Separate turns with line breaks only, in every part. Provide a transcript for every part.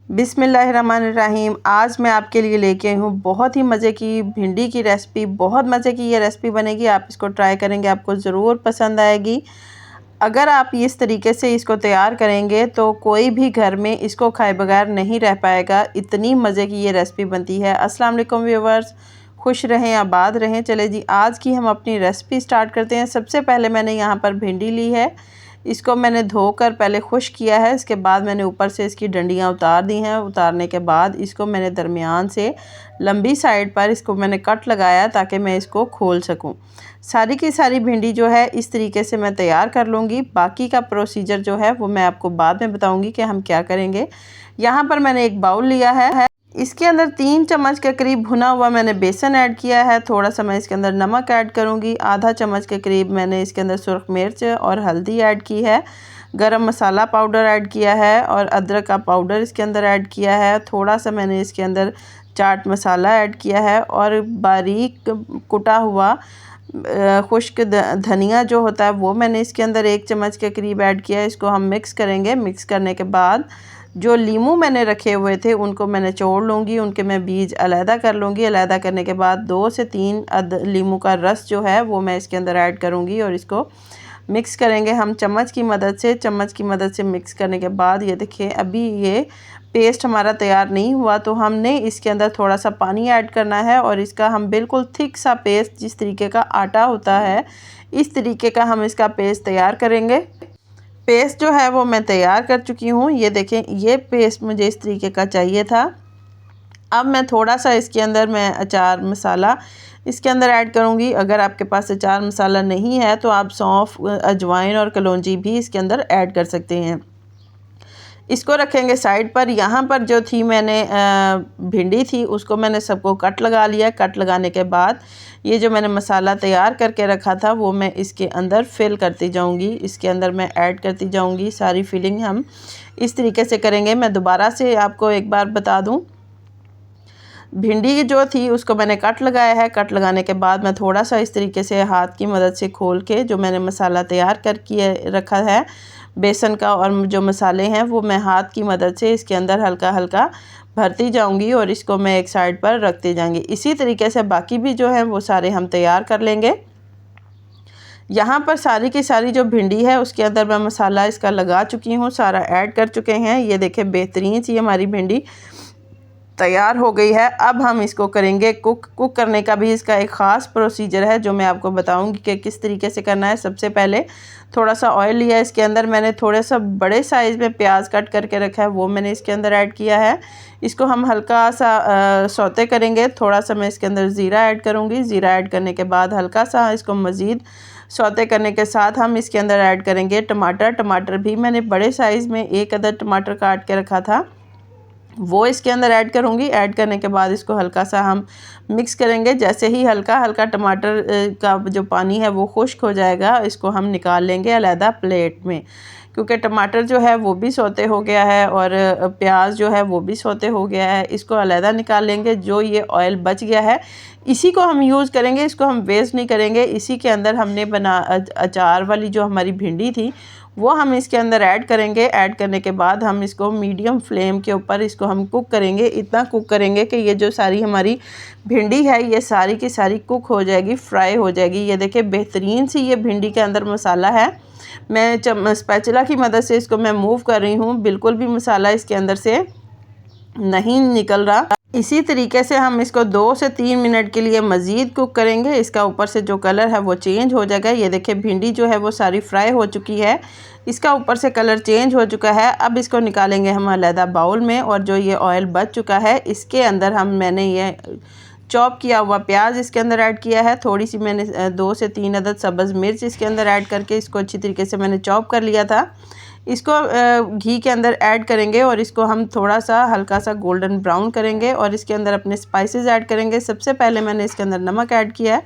बिस्मिल्लाहिर्रहमानिर्रहीम। आज मैं आपके लिए लेके आई हूँ बहुत ही मज़े की भिंडी की रेसिपी। बहुत मज़े की ये रेसिपी बनेगी, आप इसको ट्राई करेंगे आपको ज़रूर पसंद आएगी। अगर आप इस तरीके से इसको तैयार करेंगे तो कोई भी घर में इसको खाए बगैर नहीं रह पाएगा, इतनी मज़े की ये रेसिपी बनती है। अस्सलाम वालेकुम व्यूअर्स, खुश रहें आबाद रहें। चले जी, आज की हम अपनी रेसिपी स्टार्ट करते हैं। सबसे पहले मैंने यहाँ पर भिंडी ली है, इसको मैंने धोकर पहले खुश किया है। इसके बाद मैंने ऊपर से इसकी डंडियाँ उतार दी हैं। उतारने के बाद इसको मैंने दरमियान से लंबी साइड पर इसको मैंने कट लगाया ताकि मैं इसको खोल सकूं। सारी की सारी भिंडी जो है इस तरीके से मैं तैयार कर लूँगी। बाकी का प्रोसीजर जो है वो मैं आपको बाद में बताऊँगी कि हम क्या करेंगे। यहाँ पर मैंने एक बाउल लिया है, इसके अंदर 3 चम्मच के करीब भुना हुआ मैंने बेसन ऐड किया है। थोड़ा सा मैं इसके अंदर नमक ऐड करूँगी। आधा चम्मच के करीब मैंने इसके अंदर सुर्ख मिर्च और हल्दी ऐड की है। गरम मसाला पाउडर ऐड किया है और अदरक का पाउडर इसके अंदर ऐड किया है। थोड़ा सा मैंने इसके अंदर चाट मसाला ऐड किया है और बारीक कुटा हुआ खुश्क धनिया जो होता है वो मैंने इसके अंदर 1 चम्मच के करीब ऐड किया है। इसको हम मिक्स करेंगे। मिक्स करने के बाद जो लीमू मैंने रखे हुए थे उनको मैं निचोड़ लूँगी, उनके मैं बीज अलहदा कर लूँगी। अलहदा करने के बाद 2 से 3 लीमू का रस जो है वो मैं इसके अंदर ऐड करूँगी और इसको मिक्स करेंगे हम चम्मच की मदद से मिक्स करने के बाद ये देखिए अभी ये पेस्ट हमारा तैयार नहीं हुआ, तो हमने इसके अंदर थोड़ा सा पानी ऐड करना है और इसका हम बिल्कुल थिक सा पेस्ट, जिस तरीके का आटा होता है इस तरीके का हम इसका पेस्ट तैयार करेंगे। पेस्ट जो है वो मैं तैयार कर चुकी हूँ। ये देखें, ये पेस्ट मुझे इस तरीके का चाहिए था। अब मैं थोड़ा सा इसके अंदर मैं अचार मसाला इसके अंदर ऐड करूँगी। अगर आपके पास अचार मसाला नहीं है तो आप सौंफ, अजवाइन और कलौंजी भी इसके अंदर ऐड कर सकते हैं। इसको रखेंगे साइड पर। यहाँ पर जो थी मैंने भिंडी थी उसको मैंने सबको कट लगा लिया। कट लगाने के बाद ये जो मैंने मसाला तैयार करके रखा था वो मैं इसके अंदर फिल करती जाऊँगी, इसके अंदर मैं ऐड करती जाऊँगी। सारी फिलिंग हम इस तरीके से करेंगे। मैं दोबारा से आपको एक बार बता दूँ, भिंडी जो थी उसको मैंने कट लगाया है। कट लगाने के बाद मैं थोड़ा सा इस तरीके से हाथ की मदद से खोल के जो मैंने मसाला तैयार करके रखा है बेसन का और जो मसाले हैं वो मैं हाथ की मदद से इसके अंदर हल्का हल्का भरती जाऊंगी और इसको मैं एक साइड पर रखती जाऊंगी। इसी तरीके से बाकी भी जो है वो सारे हम तैयार कर लेंगे। यहाँ पर सारी की सारी जो भिंडी है उसके अंदर मैं मसाला इसका लगा चुकी हूँ, सारा ऐड कर चुके हैं। ये देखें बेहतरीन सी हमारी भिंडी तैयार हो गई है। अब हम इसको करेंगे कुक करने का भी इसका एक ख़ास प्रोसीजर है जो मैं आपको बताऊंगी कि किस तरीके से करना है। सबसे पहले थोड़ा सा ऑयल लिया, इसके अंदर मैंने थोड़ा सा बड़े साइज़ में प्याज कट करके रखा है वो मैंने इसके अंदर ऐड किया है। इसको हम हल्का सा सौते करेंगे। थोड़ा सा मैं इसके अंदर ज़ीरा ऐड करूँगी। ज़ीरा ऐड करने के बाद हल्का सा इसको मज़ीद सौते करने के साथ हम इसके अंदर ऐड करेंगे टमाटर। टमाटर भी मैंने बड़े साइज़ में 1 अदद टमाटर काट के रखा था वो इसके अंदर ऐड करूँगी। ऐड करने के बाद इसको हल्का सा हम मिक्स करेंगे। जैसे ही हल्का हल्का टमाटर का जो पानी है वो खुश्क हो जाएगा, इसको हम निकाल लेंगे अलहदा प्लेट में, क्योंकि टमाटर जो है वो भी सौते हो गया है और प्याज जो है वो भी सौते हो गया है। इसको अलहदा निकाल लेंगे। जो ये ऑयल बच गया है इसी को हम यूज़ करेंगे, इसको हम वेस्ट नहीं करेंगे। इसी के अंदर हमने अचार वाली जो हमारी भिंडी थी वो हम इसके अंदर ऐड करेंगे। ऐड करने के बाद हम इसको मीडियम फ्लेम के ऊपर इसको हम कुक करेंगे। इतना कुक करेंगे कि ये जो सारी हमारी भिंडी है ये सारी की सारी कुक हो जाएगी, फ्राई हो जाएगी। ये देखिए बेहतरीन सी ये भिंडी के अंदर मसाला है। मैं स्पैचुला की मदद से इसको मैं मूव कर रही हूँ, बिल्कुल भी मसाला इसके अंदर से नहीं निकल रहा। इसी तरीके से हम इसको 2 से 3 मिनट के लिए मज़ीद कुक करेंगे। इसका ऊपर से जो कलर है वो चेंज हो जाएगा। ये देखिए भिंडी जो है वो सारी फ्राई हो चुकी है, इसका ऊपर से कलर चेंज हो चुका है। अब इसको निकालेंगे हम अलहदा बाउल में और जो ये ऑयल बच चुका है इसके अंदर मैंने ये चॉप किया हुआ प्याज इसके अंदर ऐड किया है। थोड़ी सी मैंने 2 से 3 अदद सब्ज़ मिर्च इसके अंदर ऐड करके इसको अच्छी तरीके से मैंने चॉप कर लिया था। इसको घी के अंदर ऐड करेंगे और इसको हम थोड़ा सा हल्का सा गोल्डन ब्राउन करेंगे और इसके अंदर अपने स्पाइसेस ऐड करेंगे। सबसे पहले मैंने इसके अंदर नमक ऐड किया है,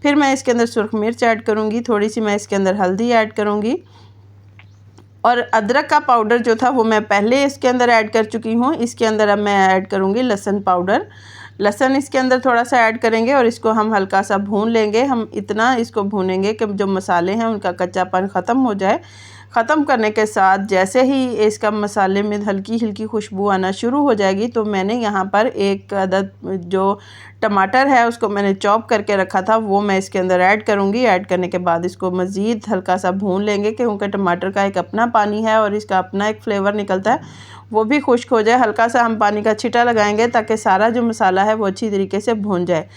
फिर मैं इसके अंदर सुर्ख मिर्च ऐड करूँगी, थोड़ी सी मैं इसके अंदर हल्दी ऐड करूँगी और अदरक का पाउडर जो था वो मैं पहले इसके अंदर ऐड कर चुकी हूँ। इसके अंदर अब मैं ऐड करूँगी लहसुन पाउडर। लहसुन इसके अंदर थोड़ा सा ऐड करेंगे और इसको हम हल्का सा भून लेंगे। हम इतना इसको भूनेंगे कि जो मसाले हैं उनका कच्चापन ख़त्म हो जाए। ख़त्म करने के साथ जैसे ही इसका मसाले में हल्की हल्की खुशबू आना शुरू हो जाएगी तो मैंने यहाँ पर एक अदद जो टमाटर है उसको मैंने चॉप करके रखा था वो मैं इसके अंदर ऐड करूँगी। ऐड करने के बाद इसको मज़ीद हल्का सा भून लेंगे क्योंकि टमाटर का एक अपना पानी है और इसका अपना एक फ्लेवर निकलता है, वो भी खुश्क हो जाए। हल्का सा हम पानी का छिटा लगाएंगे ताकि सारा जो मसाला है वो अच्छी तरीके से भून जाए।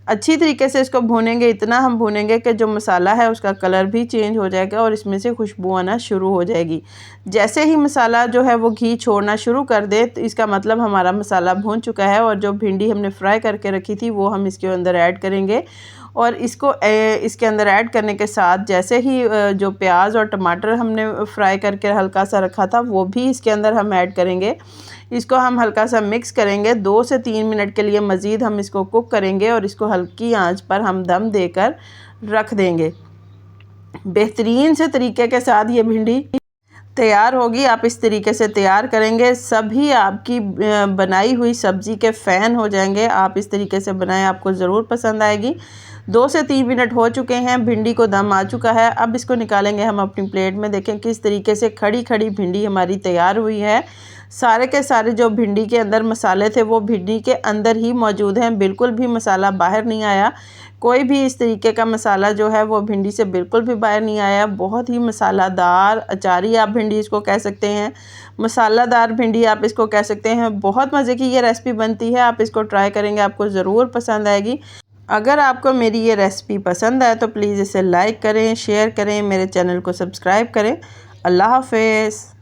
अच्छी तरीके से इसको भूनेंगे, इतना हम भूनेंगे कि जो मसाला है उसका कलर भी चेंज हो जाएगा और इसमें से खुशबू आना शुरू हो जाएगी। जैसे ही मसाला जो है वो घी छोड़ना शुरू कर दे तो इसका मतलब हमारा मसाला भून चुका है और जो भिंडी हमने फ्राई करके रखी थी वो हम इसके अंदर ऐड करेंगे। और इसको इसके अंदर ऐड करने के साथ जैसे ही जो प्याज और टमाटर हमने फ्राई करके हल्का सा रखा था वो भी इसके अंदर हम ऐड करेंगे। इसको हम हल्का सा मिक्स करेंगे। 2 से 3 मिनट के लिए मज़ीद हम इसको कुक करेंगे और इसको हल्की आंच पर हम दम देकर रख देंगे। बेहतरीन से तरीके के साथ ये भिंडी तैयार होगी। आप इस तरीके से तैयार करेंगे, सभी आपकी बनाई हुई सब्ज़ी के फ़ैन हो जाएंगे। आप इस तरीके से बनाएं, आपको ज़रूर पसंद आएगी। 2 से 3 मिनट हो चुके हैं, भिंडी को दम आ चुका है। अब इसको निकालेंगे हम अपनी प्लेट में। देखें किस तरीके से खड़ी खड़ी भिंडी हमारी तैयार हुई है। सारे के सारे जो भिंडी के अंदर मसाले थे वो भिंडी के अंदर ही मौजूद हैं, बिल्कुल भी मसाला बाहर नहीं आया। कोई भी इस तरीके का मसाला जो है वो भिंडी से बिल्कुल भी बाहर नहीं आया। बहुत ही मसालादार अचारी आप भिंडी इसको कह सकते हैं, मसालादार भिंडी आप इसको कह सकते हैं। बहुत मज़े की ये रेसिपी बनती है, आप इसको ट्राई करेंगे, आपको ज़रूर पसंद आएगी। अगर आपको मेरी ये रेसिपी पसंद आए तो प्लीज़ इसे लाइक करें, शेयर करें, मेरे चैनल को सब्सक्राइब करें। अल्लाह हाफ़िज़।